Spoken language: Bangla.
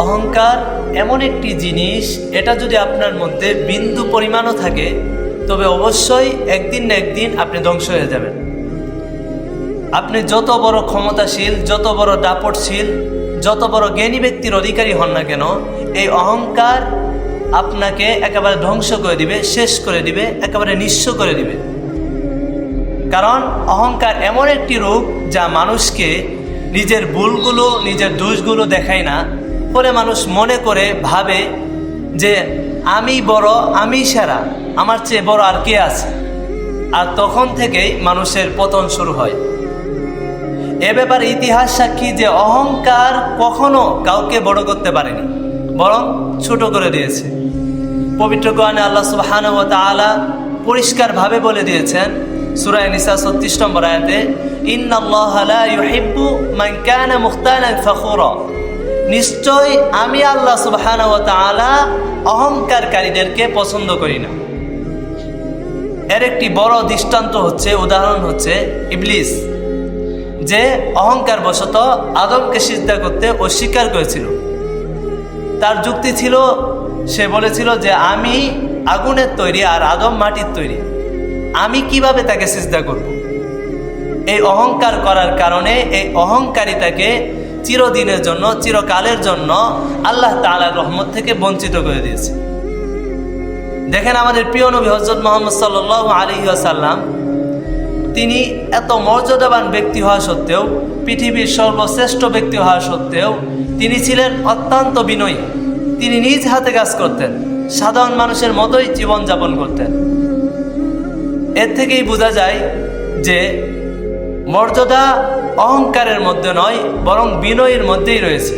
অহংকার এমন একটি জিনিস, এটা যদি আপনার মধ্যে বিন্দু পরিমাণও থাকে তবে অবশ্যই একদিন না একদিন আপনি ধ্বংস হয়ে যাবেন। আপনি যত বড় ক্ষমতাশীল, যত বড় দাপটশীল, যত বড় জ্ঞানী ব্যক্তির অধিকারী হন না কেন, এই অহংকার আপনাকে একেবারে ধ্বংস করে দিবে, শেষ করে দিবে, একেবারে নিঃস্ব করে দিবে। কারণ অহংকার এমন একটি রোগ যা মানুষকে নিজের ভুলগুলো, নিজের দোষগুলো দেখায় না, পরে মানুষ মনে করে ভাবে যে আমি বড়, আমি সেরা, আমার চেয়ে বড় আর কে আছে। আর তখন থেকেই মানুষের পতন শুরু হয়। এ ব্যাপারে ইতিহাস সাক্ষী যে অহংকার কখনো কাউকে বড় করতে পারেনি, বরং ছোট করে দিয়েছে। পবিত্র কোরআনে আল্লাহ সুবহানাহু ওয়া তাআলা পরিষ্কারভাবে বলে দিয়েছেন সূরা নিসা 36 নম্বর আয়াতে, ইন্নাল্লাহা লা ইউহিব্বু মান কানা মুখতালান ফখুরা। নিশ্চয় আমি আল্লাহ সুবহানাহু ওয়া তাআলা অহংকারকারীদেরকে পছন্দ করি না। এর একটি বড় দৃষ্টান্ত হচ্ছে, উদাহরণ হচ্ছে ইবলিস, যে অহংকার বশত আদমকে সিজদা করতে অস্বীকার করেছিল। তার যুক্তি ছিল, সে বলেছিল যে আমি আগুনের তৈরি আর আদম মাটির তৈরি, আমি কিভাবে তাকে সিজদা করব। এই অহংকার করার কারণে এই অহংকারিতাকে চিরদিনের জন্য, চিরকালের জন্য আল্লাহ তাআলার রহমত থেকে বঞ্চিত করে দিয়েছে। দেখেন আমাদের প্রিয় নবী হযরত মুহাম্মদ সাল্লাল্লাহু আলাইহি ওয়াসাল্লাম, তিনি এত মর্যাদাবান ব্যক্তি হওয়া সত্ত্বেও, পৃথিবীর সর্বশ্রেষ্ঠ ব্যক্তি হওয়া সত্ত্বেও তিনি ছিলেন অত্যন্ত বিনয়ী। তিনি নিজ হাতে কাজ করতেন, সাধারণ মানুষের মতোই জীবনযাপন করতেন। এর থেকেই বোঝা যায় যে মর্যাদা অহংকারের মধ্যে নয়, বরং বিনয়ের মধ্যেই রয়েছে।